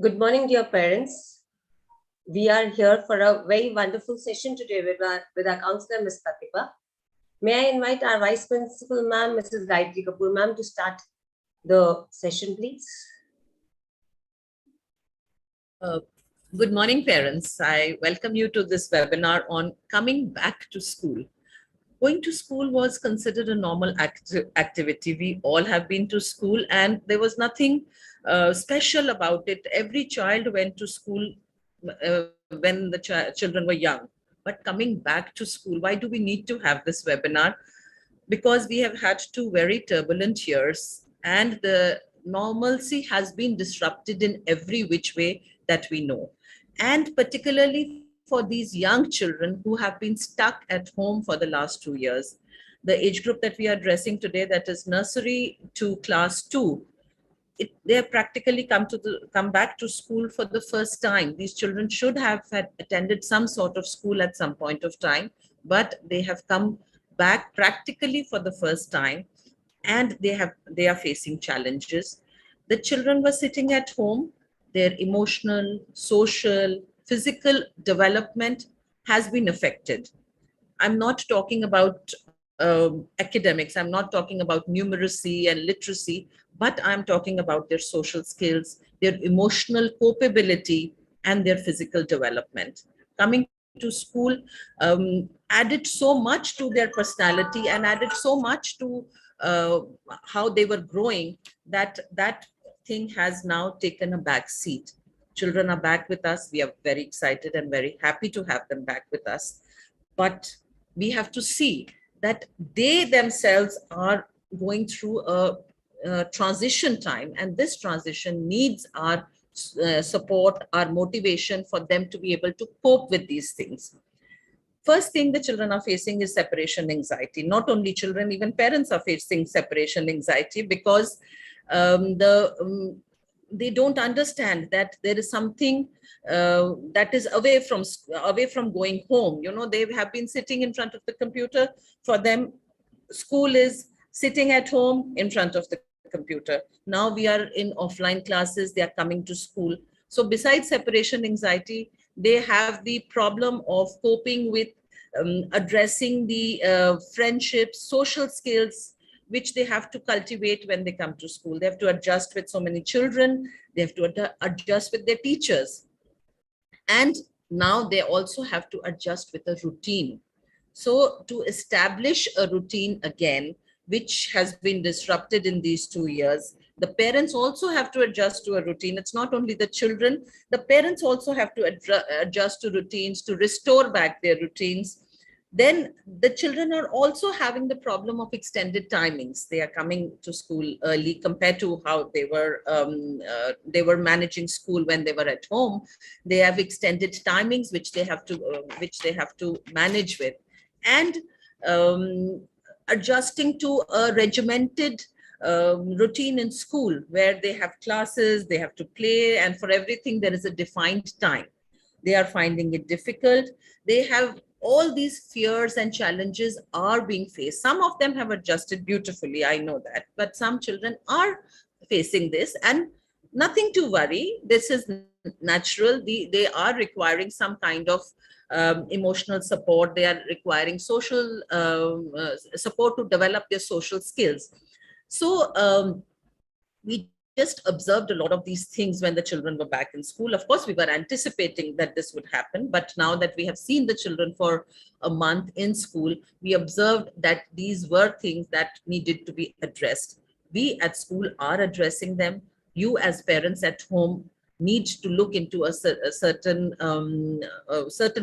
Good morning, dear parents. We are here for a very wonderful session today with our counselor, Ms. Pratibha. May I invite our Vice Principal, ma'am, Mrs. Gayatri Kapoor, ma'am, to start the session, please. Good morning, parents. I welcome you to this webinar on coming back to school. Going to school was considered a normal activity. We all have been to school and there was nothing special about it. Every child went to school when the children were young. But coming back to school, why do we need to have this webinar? Because we have had 2 very turbulent years and the normalcy has been disrupted in every which way that we know. And particularly for these young children who have been stuck at home for the last 2 years. The age group that we are addressing today, that is nursery to class 2, they have practically come back to school for the first time. These children should have attended some sort of school at some point of time, but they have come back practically for the first time, and they are facing challenges. The children were sitting at home. Their emotional, social, physical development has been affected. I'm not talking about academics. I'm not talking about numeracy and literacy, but I'm talking about their social skills, their emotional capability, and their physical development. Coming to school added so much to their personality and added so much to how they were growing that thing has now taken a back seat. Children are back with us. We are very excited and very happy to have them back with us. But we have to see that they themselves are going through a transition time, and this transition needs our support, our motivation for them to be able to cope with these things. First thing the children are facing is separation anxiety. Not only children, even parents are facing separation anxiety because they don't understand that there is something that is away from going home. You know, they have been sitting in front of the computer. For them, school is sitting at home in front of the computer. Now we are in offline classes. They are coming to school. So besides separation anxiety, they have the problem of coping with addressing the friendships, social skills, which they have to cultivate when they come to school. They have to adjust with so many children. They have to adjust with their teachers. And now they also have to adjust with a routine. So to establish a routine again, which has been disrupted in these 2 years, the parents also have to adjust to a routine. It's not only the children, the parents also have to adjust to routines, to restore back their routines. Then the children are also having the problem of extended timings. They are coming to school early compared to how they were managing school when they were at home. They have extended timings which they have to manage with, and adjusting to a regimented routine in school where they have classes, they have to play, and for everything there is a defined time. They are finding it difficult. They have all these fears and challenges are being faced. Some of them have adjusted beautifully, I know that, but some children are facing this, and nothing to worry. This is natural. They are requiring some kind of emotional support. They are requiring social support to develop their social skills. So we just observed a lot of these things when the children were back in school. Of course, we were anticipating that this would happen, but now that we have seen the children for a month in school, we observed that these were things that needed to be addressed. We at school are addressing them. You as parents at home need to look into a certain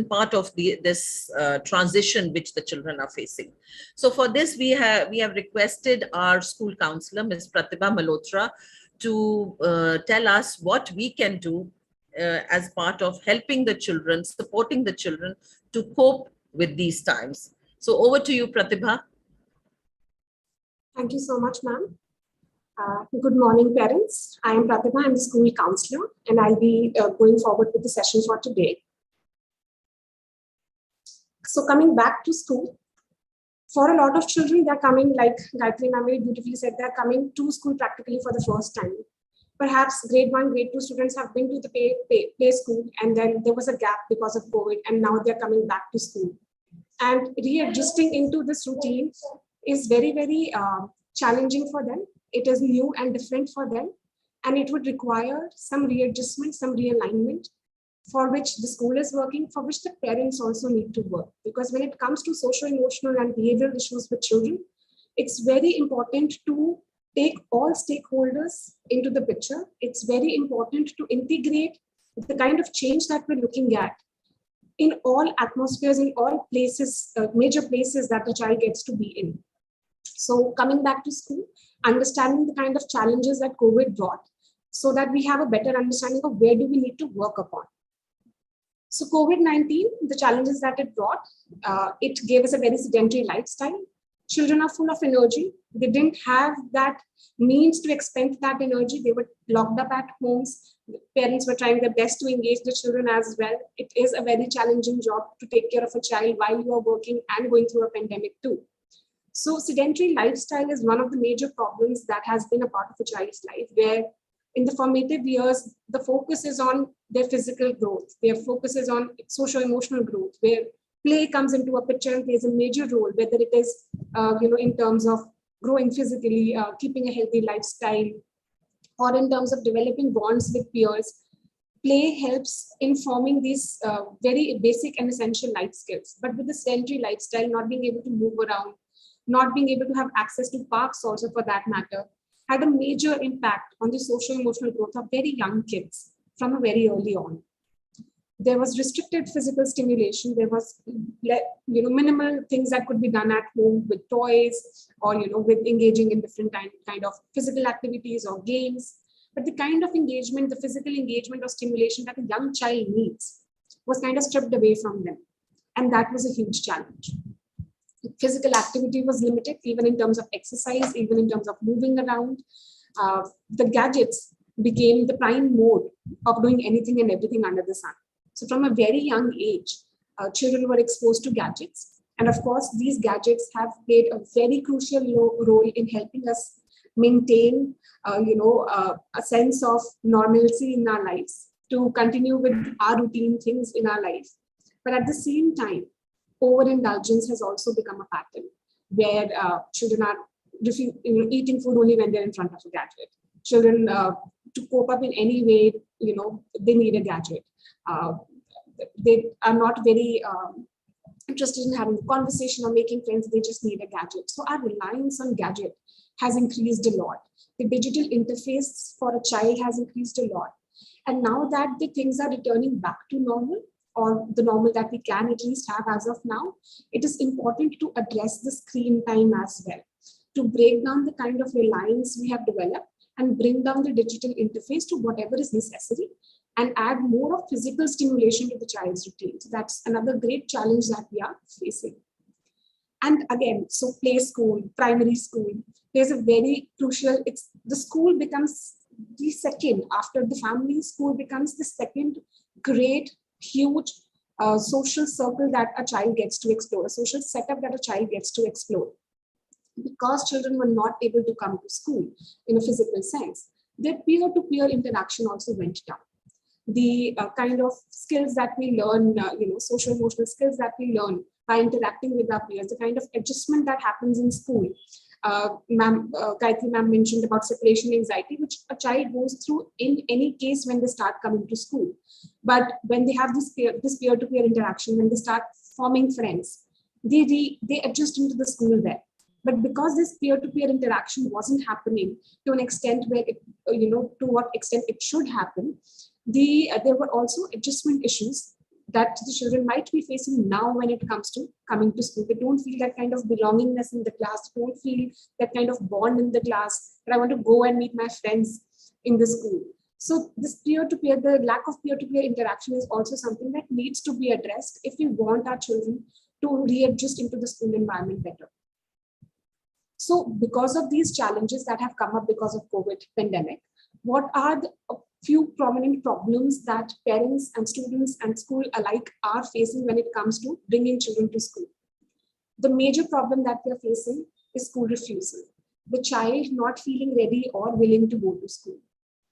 part of this transition which the children are facing. So for this, we have requested our school counselor, Ms. Pratibha Malhotra, to tell us what we can do as part of helping the children, supporting the children to cope with these times. So over to you, Pratibha. Thank you so much, ma'am. Good morning, parents. I am Pratibha. I'm the school counselor, and I'll be going forward with the session for today. So coming back to school, for a lot of children, they're coming, like Gayatri ma'am very beautifully said, they're coming to school practically for the first time. Perhaps grade 1, grade 2 students have been to the play school, and then there was a gap because of COVID, and now they're coming back to school. And readjusting into this routine is very, very challenging for them. It is new and different for them, and it would require some readjustment, some realignment, for which the school is working, for which the parents also need to work. Because when it comes to social, emotional, and behavioral issues with children, it's very important to take all stakeholders into the picture. It's very important to integrate the kind of change that we're looking at in all atmospheres, in all places, major places that the child gets to be in. So coming back to school, understanding the kind of challenges that COVID brought, so that we have a better understanding of where do we need to work upon. So COVID-19, the challenges that it brought, it gave us a very sedentary lifestyle. Children are full of energy. They didn't have that means to expend that energy. They were locked up at homes. The parents were trying their best to engage the children as well. It is a very challenging job to take care of a child while you are working and going through a pandemic too. So sedentary lifestyle is one of the major problems that has been a part of a child's life, where in the formative years, the focus is on their physical growth. Their focus is on social-emotional growth, where play comes into a picture and plays a major role, whether it is, in terms of growing physically, keeping a healthy lifestyle, or in terms of developing bonds with peers. Play helps in forming these very basic and essential life skills. But with the sedentary lifestyle, not being able to move around, not being able to have access to parks also for that matter, had a major impact on the social emotional growth of very young kids from a very early on. There was restricted physical stimulation. There was minimal things that could be done at home with toys, or with engaging in different kind of physical activities or games. But the kind of engagement, the physical engagement or stimulation that a young child needs was kind of stripped away from them. And that was a huge challenge. Physical activity was limited, even in terms of exercise, even in terms of moving around. The gadgets became the prime mode of doing anything and everything under the sun. So from a very young age, children were exposed to gadgets. And of course, these gadgets have played a very crucial role in helping us maintain, a sense of normalcy in our lives, to continue with our routine things in our life. But at the same time, overindulgence has also become a pattern, where children are eating food only when they're in front of a gadget. Children, to cope up in any way, they need a gadget. They are not very interested in having a conversation or making friends. They just need a gadget. So our reliance on gadget has increased a lot. The digital interface for a child has increased a lot. And now that the things are returning back to normal, or the normal that we can at least have as of now, it is important to address the screen time as well, to break down the kind of reliance we have developed and bring down the digital interface to whatever is necessary, and add more of physical stimulation to the child's routine. So that's another great challenge that we are facing. And again, so play school, primary school, there's a very crucial, the school becomes the second, after the family, school becomes the second great, huge social circle that a child gets to explore, a social setup that a child gets to explore. Because children were not able to come to school in a physical sense, their peer-to-peer interaction also went down. The kind of skills that we learn, social emotional skills that we learn by interacting with our peers, the kind of adjustment that happens in school. Gayatri ma'am mentioned about separation anxiety, which a child goes through in any case when they start coming to school. But when they have this peer-to-peer interaction, when they start forming friends, they adjust into the school there. But because this peer-to-peer interaction wasn't happening to an extent where to what extent it should happen, there were also adjustment issues that the children might be facing now when it comes to coming to school. They don't feel that kind of belongingness in the class, they don't feel that kind of bond in the class, that I want to go and meet my friends in the school. So this peer-to-peer, the lack of peer-to-peer interaction is also something that needs to be addressed if we want our children to readjust into the school environment better. So because of these challenges that have come up because of COVID pandemic, what are the few prominent problems that parents and students and school alike are facing when it comes to bringing children to school? The major problem that we are facing is school refusal. The child not feeling ready or willing to go to school.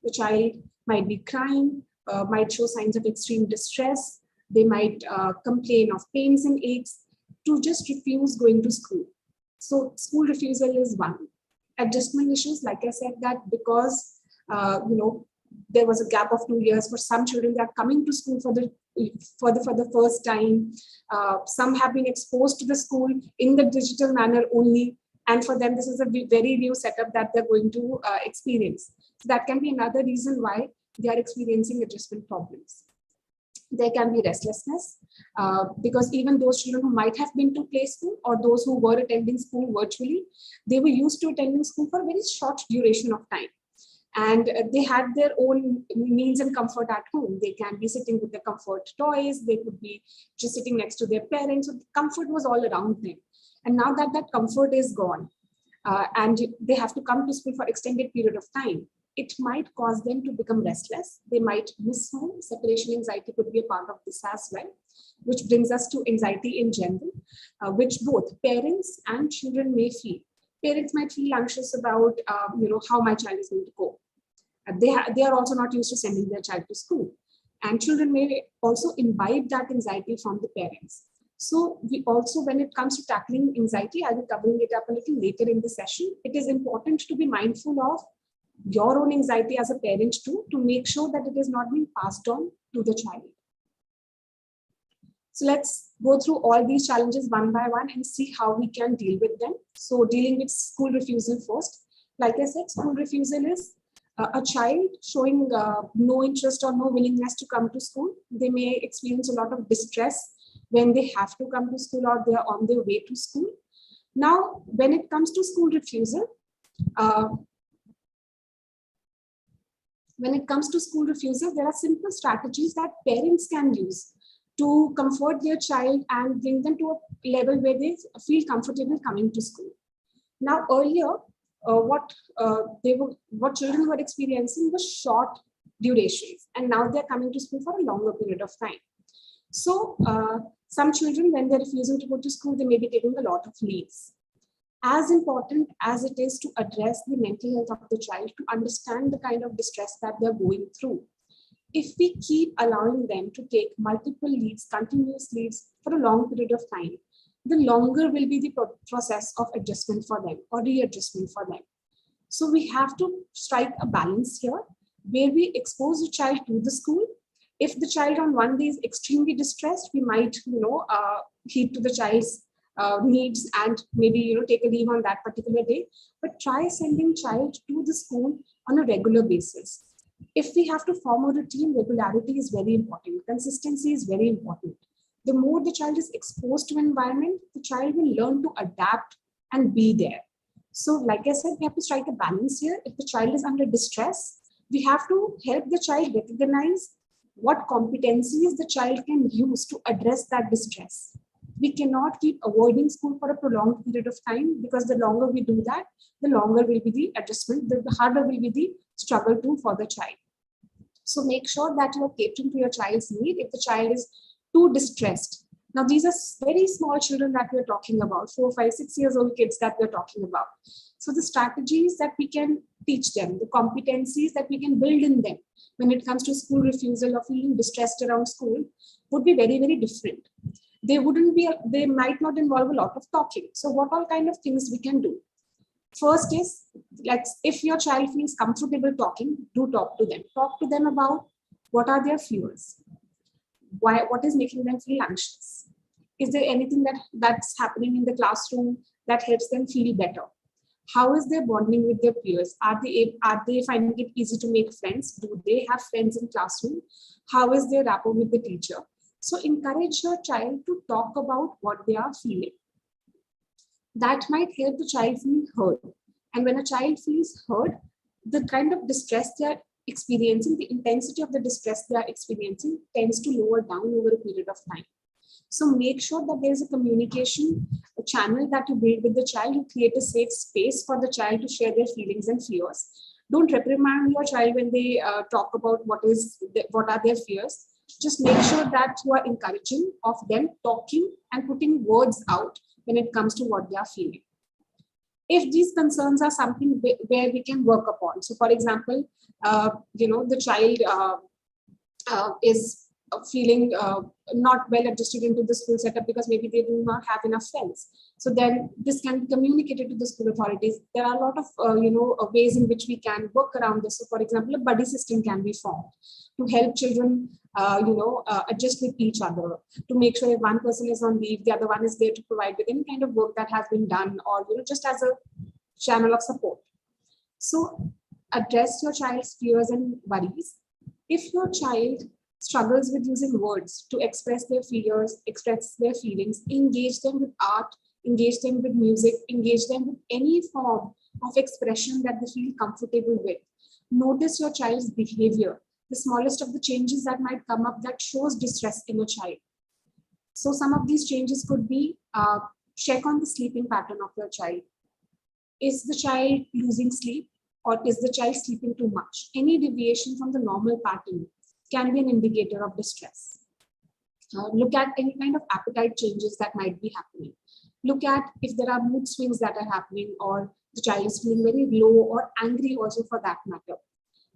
The child might be crying, might show signs of extreme distress. They might complain of pains and aches, to just refuse going to school. So school refusal is one. Adjustment issues, like I said, that because there was a gap of 2 years for some children that are coming to school for the first time. Some have been exposed to the school in the digital manner only, and for them this is a very new setup that they're going to experience. So that can be another reason why they are experiencing adjustment problems. There can be restlessness, because even those children who might have been to play school, or those who were attending school virtually, they were used to attending school for a very short duration of time. And they had their own means and comfort at home. They can be sitting with their comfort toys. They could be just sitting next to their parents. So the comfort was all around them. And now that that comfort is gone, and they have to come to school for extended period of time, it might cause them to become restless. They might miss home. Separation anxiety could be a part of this as well, which brings us to anxiety in general, which both parents and children may feel. Parents might feel anxious about, how my child is going to cope. They are also not used to sending their child to school. And children may also imbibe that anxiety from the parents. So we also, when it comes to tackling anxiety, I'll be covering it up a little later in the session. It is important to be mindful of your own anxiety as a parent too, to make sure that it is not being passed on to the child. So let's go through all these challenges one by one and see how we can deal with them. So dealing with school refusal first. Like I said, school refusal is a child showing no interest or no willingness to come to school. They may experience a lot of distress when they have to come to school or they are on their way to school. Now, when it comes to school refusal, there are simple strategies that parents can use to comfort their child and bring them to a level where they feel comfortable coming to school. Now, earlier, what children were experiencing was short durations, and now they're coming to school for a longer period of time. So some children, when they're refusing to go to school, they may be taking a lot of leaves. As important as it is to address the mental health of the child, to understand the kind of distress that they're going through, if we keep allowing them to take multiple leaves, continuous leaves for a long period of time, the longer will be the process of adjustment for them or readjustment for them. So we have to strike a balance here where we expose the child to the school. If the child on one day is extremely distressed, we might, heed to the child's needs and maybe, take a leave on that particular day, but try sending child to the school on a regular basis. If we have to form a routine, regularity is very important. Consistency is very important. The more the child is exposed to environment, the child will learn to adapt and be there. So like I said, we have to strike a balance here. If the child is under distress, we have to help the child recognize what competencies the child can use to address that distress. We cannot keep avoiding school for a prolonged period of time, because the longer we do that, the longer will be the adjustment, the harder will be the struggle too for the child. So make sure that you are catering to your child's need. If the child is too distressed. Now, these are very small children that we're talking about, 4, 5, 6 years old kids that we're talking about. So the strategies that we can teach them, the competencies that we can build in them when it comes to school refusal or feeling distressed around school would be very, very different. They might not involve a lot of talking. So what all kind of things we can do? First is, if your child feels comfortable talking, do talk to them. Talk to them about what are their fears. What is making them feel anxious? Is there anything that's happening in the classroom that helps them feel better? How is their bonding with their peers? Are they finding it easy to make friends? Do they have friends in classroom? How is their rapport with the teacher? So encourage your child to talk about what they are feeling. That might help the child feel heard. And when a child feels heard, the kind of distress they are experiencing, the intensity of the distress they are experiencing tends to lower down over a period of time. So make sure that there is a communication channel that you build with the child. You create a safe space for the child to share their feelings and fears. Don't reprimand your child when they talk about what are their fears. Just make sure that you are encouraging of them talking and putting words out when it comes to what they are feeling. if these concerns are something where we can work upon. So for example, the child is feeling not well adjusted into the school setup because maybe they do not have enough friends. So then this can be communicated to the school authorities. There are a lot of ways in which we can work around this. So for example, a buddy system can be formed to help children adjust with each other, to make sure if one person is on leave, the other one is there to provide with any kind of work that has been done, or just as a channel of support. So address your child's fears and worries. If your child struggles with using words to express their fears, express their feelings, engage them with art, engage them with music, engage them with any form of expression that they feel comfortable with. Notice your child's behavior, the smallest of the changes that might come up that shows distress in a child. So some of these changes could be check on the sleeping pattern of your child. Is the child losing sleep, or is the child sleeping too much? Any deviation from the normal pattern can be an indicator of distress. Look at any kind of appetite changes that might be happening. Look at if there are mood swings that are happening, or the child is feeling very low or angry also for that matter.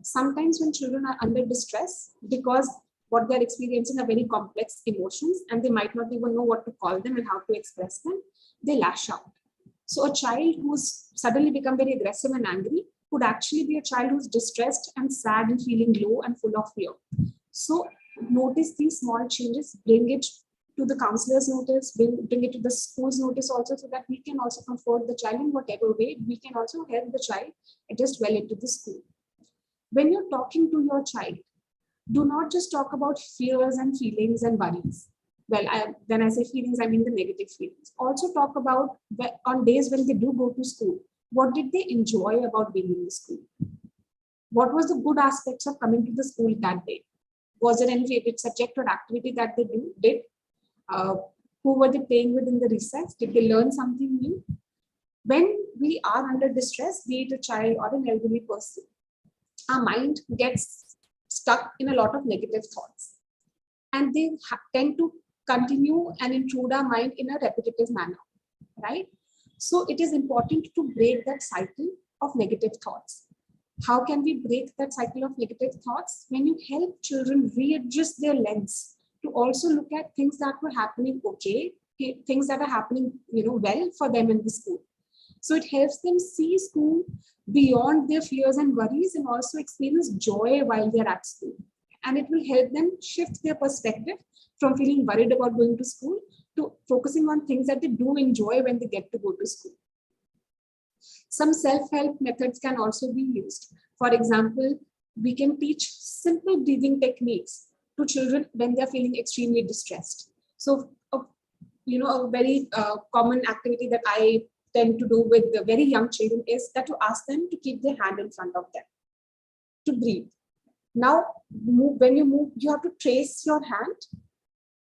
Sometimes when children are under distress, because what they're experiencing are very complex emotions and they might not even know what to call them and how to express them, they lash out. So a child who's suddenly become very aggressive and angry could actually be a child who's distressed and sad and feeling low and full of fear. So notice these small changes, bring it to the counselor's notice, bring it to the school's notice also, so that we can also comfort the child in whatever way. We can also help the child adjust well into the school. When you're talking to your child, do not just talk about fears and feelings and worries. Well, when I say feelings, I mean the negative feelings. Also talk about on days when they do go to school, what did they enjoy about being in the school? What was the good aspects of coming to the school that day? Was there any favorite subject or activity that they did? Who were they playing with in the recess? Did they learn something new? When we are under distress, be it a child or an elderly person, our mind gets stuck in a lot of negative thoughts. And they tend to continue and intrude our mind in a repetitive manner, right? So it is important to break that cycle of negative thoughts. How can we break that cycle of negative thoughts? When you help children readjust their lens to also look at things that were happening okay, things that are happening well for them in the school. So it helps them see school beyond their fears and worries and also experience joy while they're at school. And it will help them shift their perspective from feeling worried about going to school to focusing on things that they do enjoy when they get to go to school. Some self-help methods can also be used. For example, we can teach simple breathing techniques to children when they're feeling extremely distressed. So, a very common activity that I tend to do with the very young children is that to ask them to keep their hand in front of them, to breathe. Now, when you move, you have to trace your hand.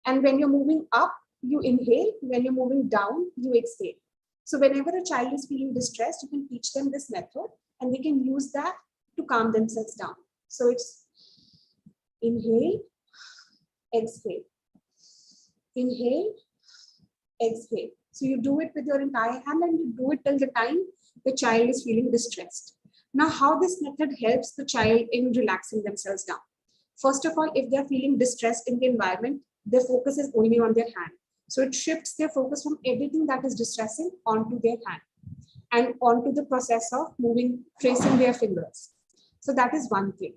And when you're moving up, you inhale. When you're moving down, you exhale. So whenever a child is feeling distressed, you can teach them this method and they can use that to calm themselves down. So it's inhale, exhale, inhale, exhale. So you do it with your entire hand and you do it till the time the child is feeling distressed. Now, how this method helps the child in relaxing themselves down? First of all, if they're feeling distressed in the environment, their focus is only on their hand. So it shifts their focus from everything that is distressing onto their hand and onto the process of moving, tracing their fingers. So that is one thing.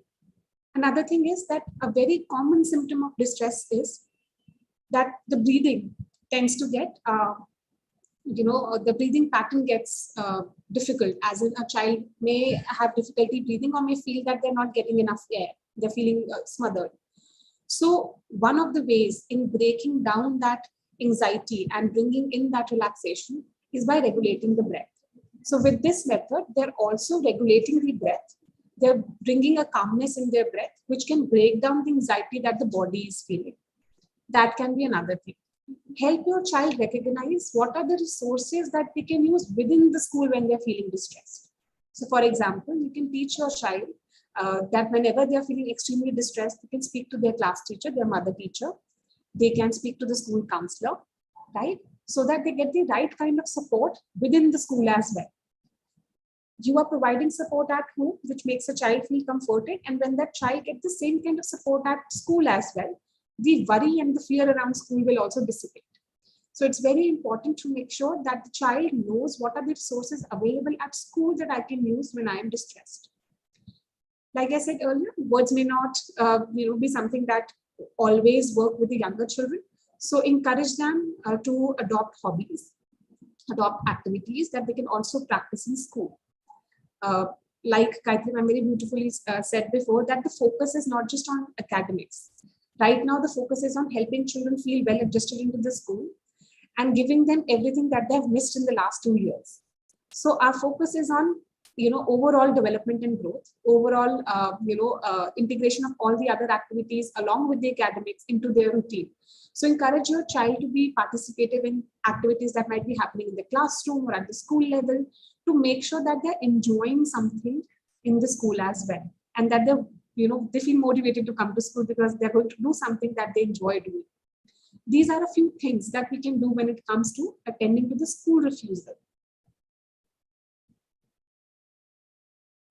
Another thing is that a very common symptom of distress is that the breathing tends to get, the breathing pattern gets difficult, as in a child may have difficulty breathing or may feel that they're not getting enough air. They're feeling smothered. So one of the ways in breaking down that anxiety and bringing in that relaxation is by regulating the breath. So with this method, they're also regulating the breath. They're bringing a calmness in their breath, which can break down the anxiety that the body is feeling. That can be another thing. Help your child recognize what are the resources that they can use within the school when they're feeling distressed. So for example, you can teach your child that whenever they're feeling extremely distressed, they can speak to their class teacher, their mother teacher. They can speak to the school counselor, right? So that they get the right kind of support within the school as well. You are providing support at home, which makes a child feel comforted. And when that child gets the same kind of support at school as well, the worry and the fear around school will also dissipate. So it's very important to make sure that the child knows what are the resources available at school that I can use when I am distressed. Like I said earlier, words may not be something that always work with the younger children. So encourage them to adopt hobbies, adopt activities that they can also practice in school. Like Gayatri ma'am very beautifully said before, that the focus is not just on academics. Right now, the focus is on helping children feel well adjusted into the school and giving them everything that they've missed in the last 2 years. So our focus is on overall development and growth, overall integration of all the other activities along with the academics into their routine. So encourage your child to be participative in activities that might be happening in the classroom or at the school level, to make sure that they're enjoying something in the school as well, and that they feel motivated to come to school because they're going to do something that they enjoy doing. These are a few things that we can do when it comes to attending to the school refusal.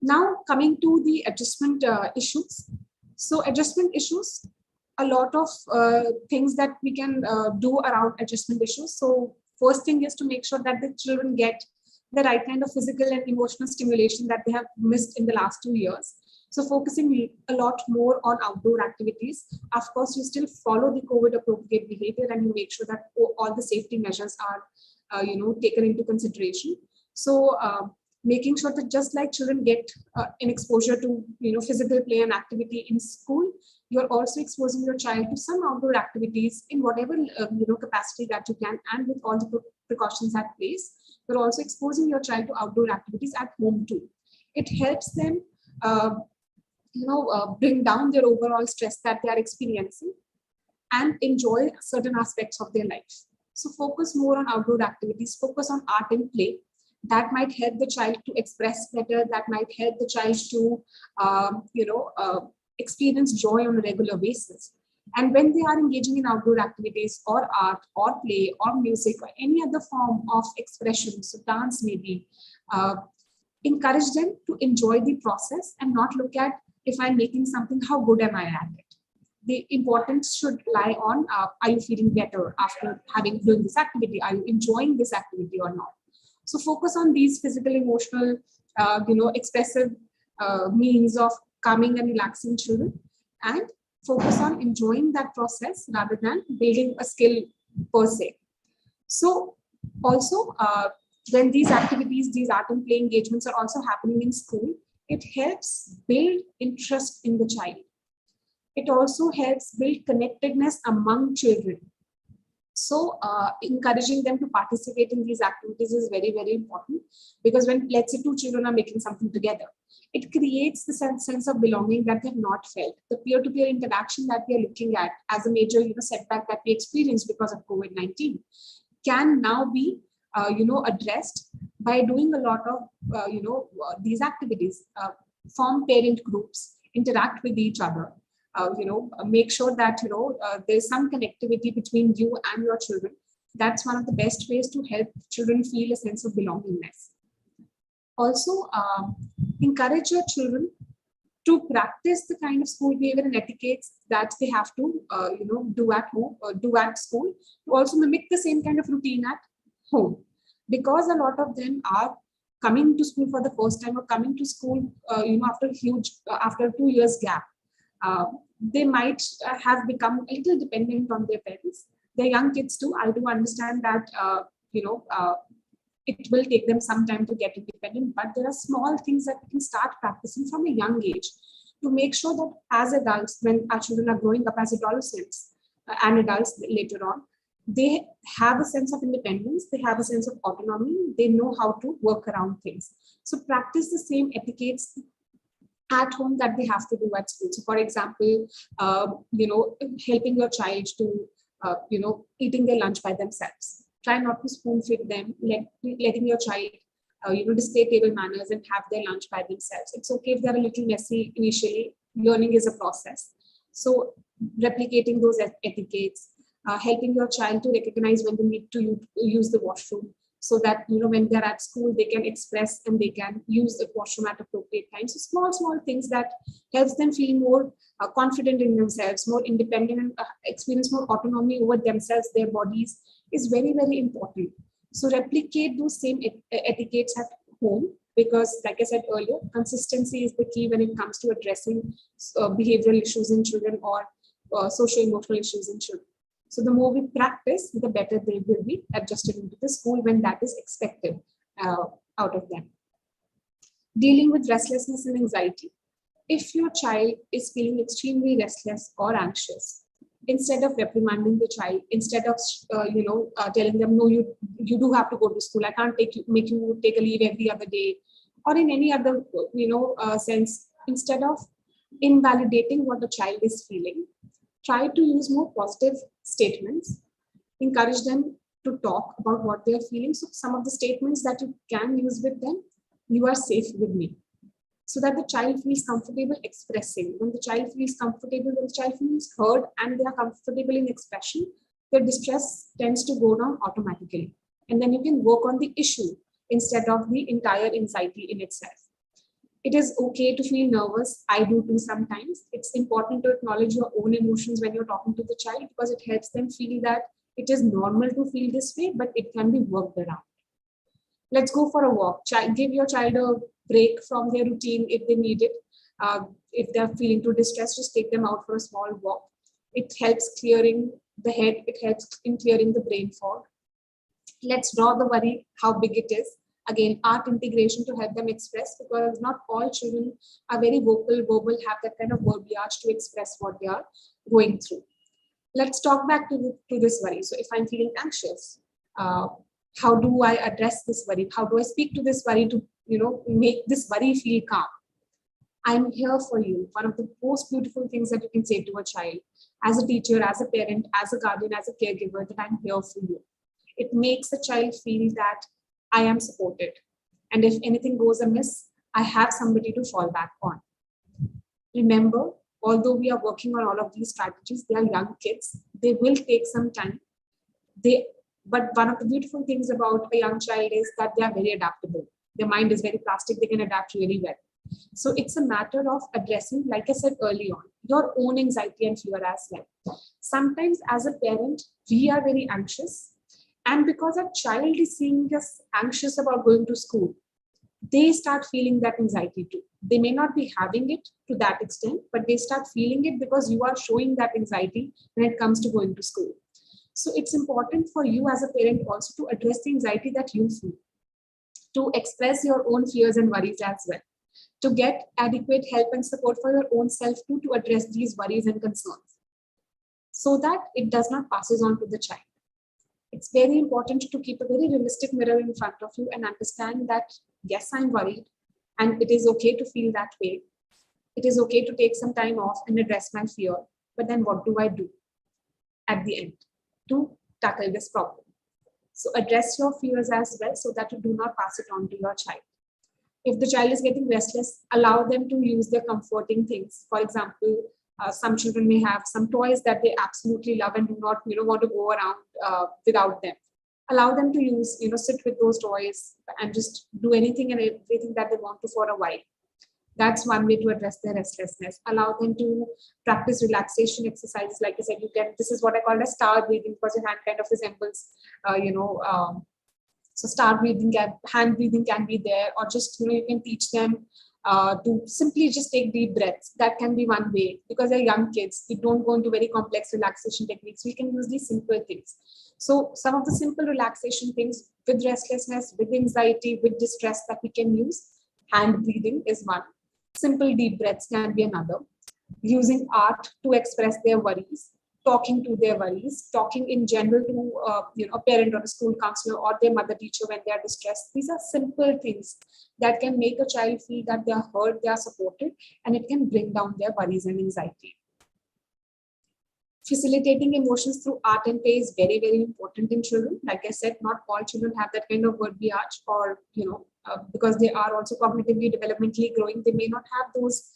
Now coming to the adjustment issues. So adjustment issues, a lot of things that we can do around adjustment issues. So first thing is to make sure that the children get the right kind of physical and emotional stimulation that they have missed in the last 2 years. So focusing a lot more on outdoor activities. Of course, you still follow the COVID appropriate behavior and you make sure that all the safety measures are taken into consideration. So making sure that just like children get an exposure to physical play and activity in school, you're also exposing your child to some outdoor activities in whatever capacity that you can, and with all the precautions at place. You're also exposing your child to outdoor activities at home too. It helps them bring down their overall stress that they are experiencing and enjoy certain aspects of their life. So focus more on outdoor activities, focus on art and play. That might help the child to express better, that might help the child to experience joy on a regular basis. And when they are engaging in outdoor activities or art or play or music or any other form of expression, so dance maybe, encourage them to enjoy the process and not look at, if I'm making something, how good am I at it? The importance should lie on, are you feeling better after doing this activity? Are you enjoying this activity or not? So focus on these physical, emotional, expressive means of calming and relaxing children, and focus on enjoying that process rather than building a skill per se. So also, when these activities, these art and play engagements are also happening in school, it helps build interest in the child. It also helps build connectedness among children. So encouraging them to participate in these activities is very, very important, because when, let's say, two children are making something together, it creates the sense of belonging that they've not felt. The peer-to-peer interaction that we are looking at as a major setback that we experienced because of COVID-19 can now be addressed by doing a lot of these activities. Form parent groups, interact with each other. Make sure that there's some connectivity between you and your children. That's one of the best ways to help children feel a sense of belongingness. Also, encourage your children to practice the kind of school behavior and etiquettes that they have to do at home or do at school, to also mimic the same kind of routine at home, because a lot of them are coming to school for the first time, or coming to school after 2 years gap. They might have become a little dependent on their parents. They're young kids too. I do understand that it will take them some time to get independent, but there are small things that we can start practicing from a young age to make sure that as adults, when our children are growing up as adolescents and adults later on, they have a sense of independence, they have a sense of autonomy, they know how to work around things. So practice the same etiquettes at home that they have to do at school. So for example, helping your child to, eating their lunch by themselves. Try not to spoon feed them, letting your child, display table manners and have their lunch by themselves. It's okay if they're a little messy initially. Learning is a process. So replicating those etiquettes, helping your child to recognize when they need to use the washroom. so that, when they're at school, they can express and they can use the washroom at appropriate times. So small things that helps them feel more confident in themselves, more independent, and experience more autonomy over themselves, their bodies, is very, very important. So replicate those same etiquettes at home, because like I said earlier, consistency is the key when it comes to addressing behavioral issues in children or social emotional issues in children. So the more we practice, the better they will be adjusted into the school when that is expected out of them. Dealing with restlessness and anxiety. If your child is feeling extremely restless or anxious, instead of reprimanding the child, instead of telling them, no, you do have to go to school, I can't make you take a leave every other day, or in any other sense, instead of invalidating what the child is feeling, try to use more positive statements. Encourage them to talk about what they are feeling. So some of the statements that you can use with them: you are safe with me, so that the child feels comfortable expressing. When the child feels comfortable, when the child feels heard and they are comfortable in expression, their distress tends to go down automatically. And then you can work on the issue instead of the entire anxiety in itself. It is okay to feel nervous. I do too sometimes. It's important to acknowledge your own emotions when you're talking to the child, because it helps them feel that it is normal to feel this way, but it can be worked around. Let's go for a walk. Give your child a break from their routine if they need it. If they're feeling too distressed, just take them out for a small walk. It helps clearing the head. It helps in clearing the brain fog. Let's draw the worry, how big it is. Again, art integration to help them express, because not all children are very vocal, verbal, have that kind of verbiage to express what they are going through. Let's talk back to this worry. So if I'm feeling anxious, how do I address this worry? How do I speak to this worry to make this worry feel calm? I'm here for you. One of the most beautiful things that you can say to a child, as a teacher, as a parent, as a guardian, as a caregiver, that I'm here for you. It makes a child feel that I am supported. And if anything goes amiss, I have somebody to fall back on. Remember, although we are working on all of these strategies, they are young kids. They will take some time. But one of the beautiful things about a young child is that they are very adaptable. Their mind is very plastic. They can adapt really well. So it's a matter of addressing, like I said early on, your own anxiety and fear as well. Sometimes as a parent, we are very anxious. And because a child is seeing us anxious about going to school, they start feeling that anxiety too. They may not be having it to that extent, but they start feeling it because you are showing that anxiety when it comes to going to school. So it's important for you as a parent also to address the anxiety that you feel, to express your own fears and worries as well, to get adequate help and support for your own self too, to address these worries and concerns, so that it does not passes on to the child. It's very important to keep a very realistic mirror in front of you and understand that, yes, I'm worried, and it is okay to feel that way. It is okay to take some time off and address my fear. But then what do I do at the end to tackle this problem? So address your fears as well, so that you do not pass it on to your child. If the child is getting restless, allow them to use their comforting things. For example, some children may have some toys that they absolutely love and do not want to go around without them. Allow them to use, sit with those toys and just do anything and everything that they want to for a while. That's one way to address their restlessness. Allow them to practice relaxation exercises. Like I said, this is what I call as star breathing, because your hand kind of resembles, so star breathing, hand breathing can be there, or just, you can teach them to simply just take deep breaths. That can be one way, because they're young kids. We don't go into very complex relaxation techniques. We can use these simple things. So some of the simple relaxation things with restlessness, with anxiety, with distress that we can use, hand breathing is one. Simple deep breaths can be another. Using art to express their worries, talking to their worries, talking in general to a parent or a school counselor or their mother teacher when they are distressed. These are simple things that can make a child feel that they are heard, they are supported, and it can bring down their worries and anxiety. Facilitating emotions through art and play is very, very important in children. Like I said, not all children have that kind of verbiage, or, because they are also cognitively, developmentally growing, they may not have those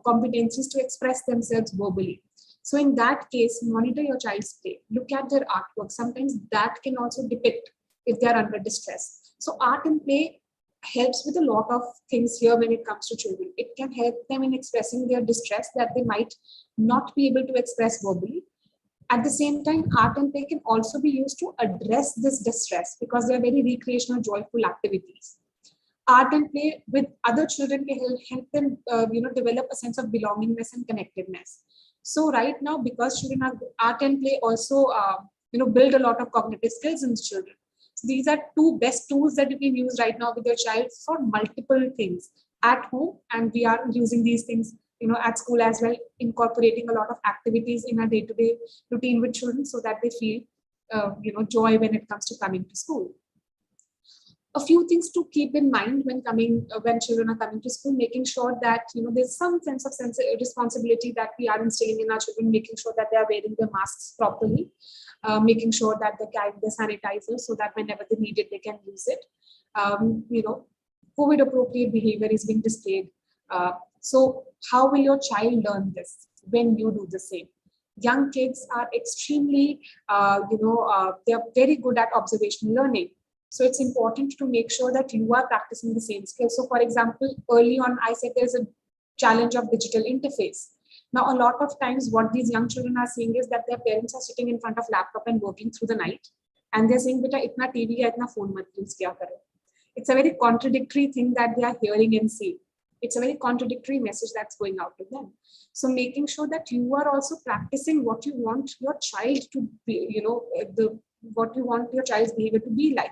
competencies to express themselves verbally. So in that case, monitor your child's play. Look at their artwork. Sometimes that can also depict if they are under distress. So art and play helps with a lot of things here when it comes to children. It can help them in expressing their distress that they might not be able to express verbally. At the same time, art and play can also be used to address this distress because they are very recreational, joyful activities. Art and play with other children can help them, develop a sense of belongingness and connectedness. So right now, because children are, art and play also, build a lot of cognitive skills in children. So these are two best tools that you can use right now with your child for multiple things at home, and we are using these things, at school as well, incorporating a lot of activities in our day-to-day routine with children so that they feel, joy when it comes to coming to school. A few things to keep in mind when children are coming to school, making sure that there's some sense of responsibility that we are instilling in our children, making sure that they are wearing their masks properly, making sure that they carry the sanitizer so that whenever they need it, they can use it. COVID appropriate behavior is being displayed. So how will your child learn this when you do the same? Young kids are extremely, they are very good at observational learning. So it's important to make sure that you are practicing the same skills. So for example, early on, I said there's a challenge of digital interface. Now, a lot of times what these young children are seeing is that their parents are sitting in front of laptop and working through the night. And they're saying, beta, itna TV hai, itna phone mat use kya kare. It's a very contradictory thing that they are hearing and seeing. It's a very contradictory message that's going out to them. So making sure that you are also practicing what you want your child to be, what you want your child's behavior to be like.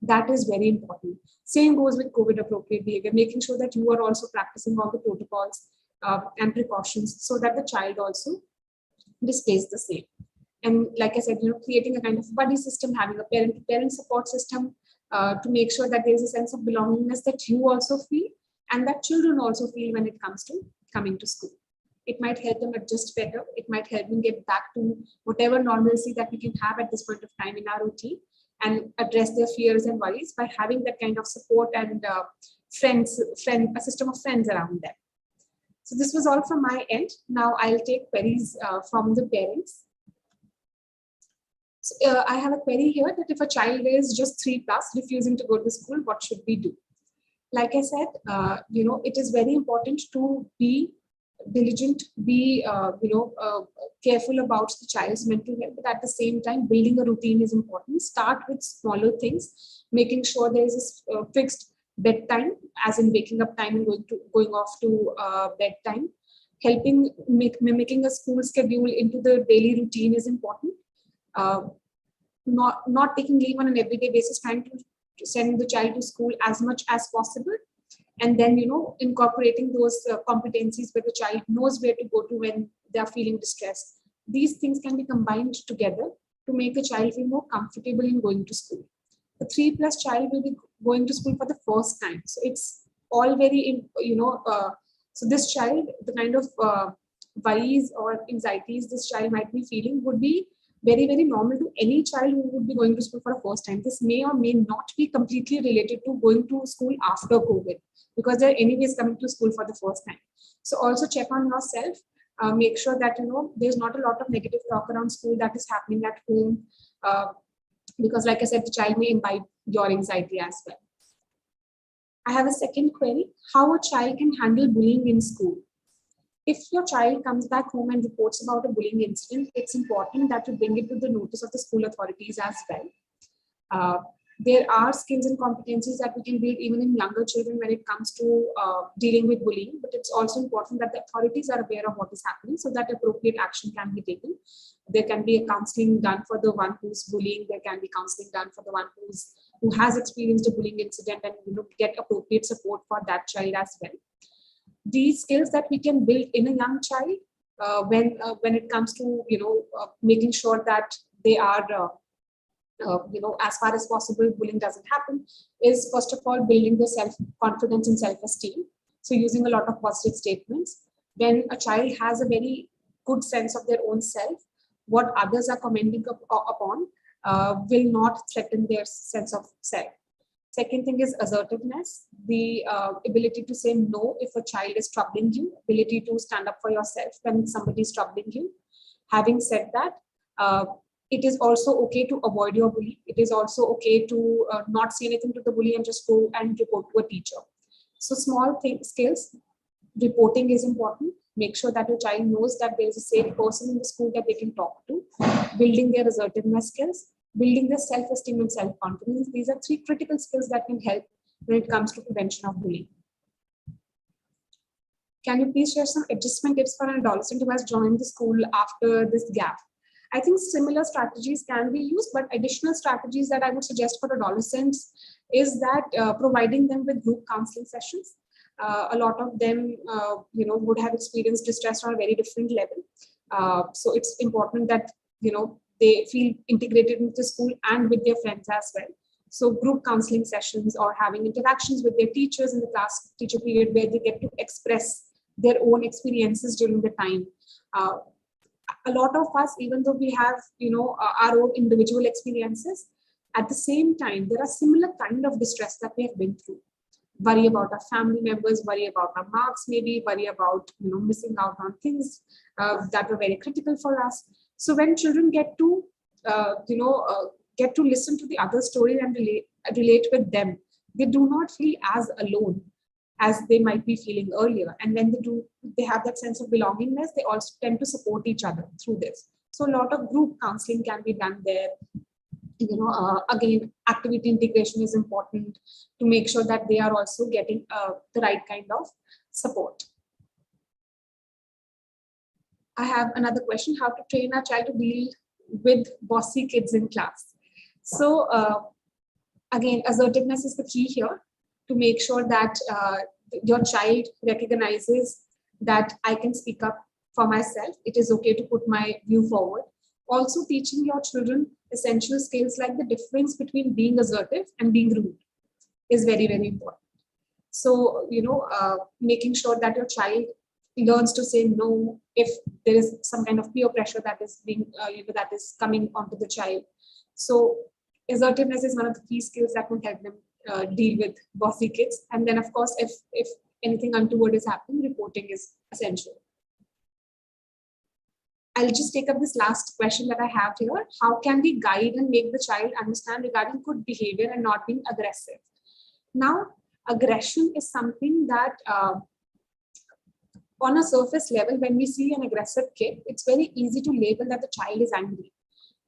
That is very important. Same goes with COVID appropriate behavior, making sure that you are also practicing all the protocols and precautions so that the child also displays the same. And like I said, creating a kind of buddy system, having a parent support system to make sure that there is a sense of belongingness that you also feel and that children also feel when it comes to coming to school. It might help them adjust better. It might help them get back to whatever normalcy that we can have at this point of time in our routine and address their fears and worries by having that kind of support and a system of friends around them. So this was all from my end. Now I'll take queries from the parents. So, I have a query here that if a child is just 3+ refusing to go to school, what should we do? Like I said, it is very important to be diligent, be careful about the child's mental health, but at the same time, building a routine is important. Start with smaller things, making sure there is a fixed bedtime, as in waking up time and going off to bedtime. Helping mimicking a school schedule into the daily routine is important. Not taking leave on an everyday basis, trying to send the child to school as much as possible. And then, incorporating those competencies where the child knows where to go to when they are feeling distressed. These things can be combined together to make a child feel more comfortable in going to school. A 3+ child will be going to school for the first time. So it's all very, so this child, the kind of worries or anxieties this child might be feeling would be very, very normal to any child who would be going to school for the first time. This may or may not be completely related to going to school after COVID, because they're anyways coming to school for the first time. So also check on yourself, make sure that, there's not a lot of negative talk around school that is happening at home, because like I said, the child may imbibe your anxiety as well. I have a second query, how a child can handle bullying in school. If your child comes back home and reports about a bullying incident, it's important that you bring it to the notice of the school authorities as well. There are skills and competencies that we can build even in younger children when it comes to dealing with bullying, but it's also important that the authorities are aware of what is happening so that appropriate action can be taken. There can be a counseling done for the one who's bullying. There can be counseling done for the one who has experienced a bullying incident, and get appropriate support for that child as well. These skills that we can build in a young child when it comes to making sure that they are as far as possible bullying doesn't happen, is first of all building the self-confidence and self-esteem. So using a lot of positive statements. When a child has a very good sense of their own self, what others are commenting upon will not threaten their sense of self. Second thing is assertiveness, the ability to say no if a child is troubling you, ability to stand up for yourself when somebody is troubling you. Having said that, It is also okay to avoid your bully. It is also okay to not say anything to the bully and just go and report to a teacher. So small skills, reporting is important. Make sure that your child knows that there is a safe person in the school that they can talk to. Building their assertiveness skills, building their self-esteem and self-confidence. These are 3 critical skills that can help when it comes to prevention of bullying. Can you please share some adjustment tips for an adolescent who has joined the school after this gap? I think similar strategies can be used, but additional strategies that I would suggest for adolescents is that providing them with group counseling sessions. A lot of them, would have experienced distress on a very different level. So it's important that, they feel integrated into the school and with their friends as well. So group counseling sessions or having interactions with their teachers in the class teacher period where they get to express their own experiences during the time. A lot of us, even though we have, our own individual experiences, at the same time, there are similar kind of distress that we have been through. Worry about our family members, worry about our marks, maybe worry about, missing out on things that were very critical for us. So when children get to, listen to the other story and relate with them, they do not feel as alone as they might be feeling earlier. And when they have that sense of belongingness, they also tend to support each other through this. So a lot of group counseling can be done there. Again, activity integration is important to make sure that they are also getting the right kind of support. I have another question: how to train our child to deal with bossy kids in class? So again, assertiveness is the key here, to make sure that your child recognizes that I can speak up for myself. It is okay to put my view forward. Also teaching your children essential skills like the difference between being assertive and being rude is very, very important. So, making sure that your child learns to say no if there is some kind of peer pressure that is being, that is coming onto the child. So assertiveness is one of the key skills that will help them deal with bossy kids. And then, of course, if anything untoward is happening, reporting is essential. I'll just take up this last question that I have here. How can we guide and make the child understand regarding good behavior and not being aggressive? Now, aggression is something that on a surface level, when we see an aggressive kid, it's very easy to label that the child is angry.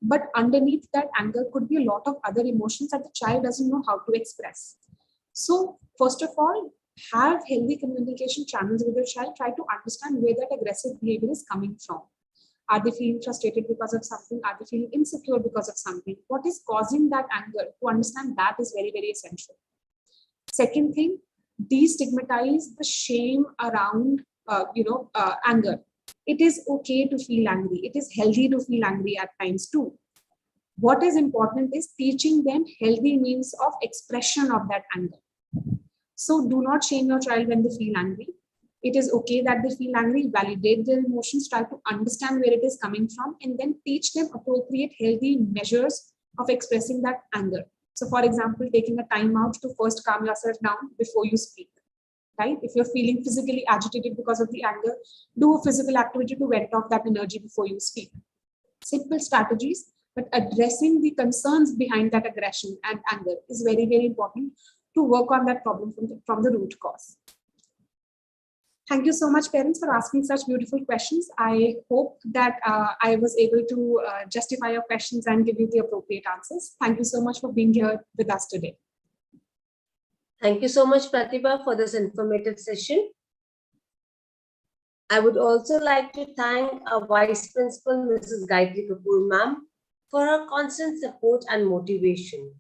But underneath that anger could be a lot of other emotions that the child doesn't know how to express. So first of all, have healthy communication channels with your child. Try to understand where that aggressive behavior is coming from. Are they feeling frustrated because of something? Are they feeling insecure because of something? What is causing that anger? To understand that is very, very essential. Second thing, destigmatize the shame around anger. It is okay to feel angry. It is healthy to feel angry at times too. What is important is teaching them healthy means of expression of that anger. So do not shame your child when they feel angry. It is okay that they feel angry. Validate their emotions. Try to understand where it is coming from, and then teach them appropriate healthy measures of expressing that anger. So for example, taking a time out to first calm yourself down before you speak. Right? If you're feeling physically agitated because of the anger, do a physical activity to vent off that energy before you speak. Simple strategies, but addressing the concerns behind that aggression and anger is very, very important to work on that problem from the root cause. Thank you so much, parents, for asking such beautiful questions. I hope that I was able to justify your questions and give you the appropriate answers. Thank you so much for being here with us today. Thank you so much, Pratibha, for this informative session. I would also like to thank our Vice Principal, Mrs. Gayatri Kapoor, ma'am, for her constant support and motivation.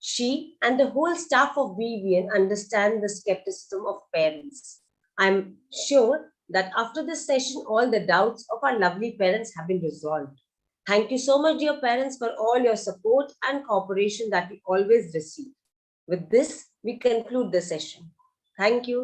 She and the whole staff of BVN understand the skepticism of parents. I'm sure that after this session, all the doubts of our lovely parents have been resolved. Thank you so much, dear parents, for all your support and cooperation that we always receive. With this, we conclude the session. Thank you.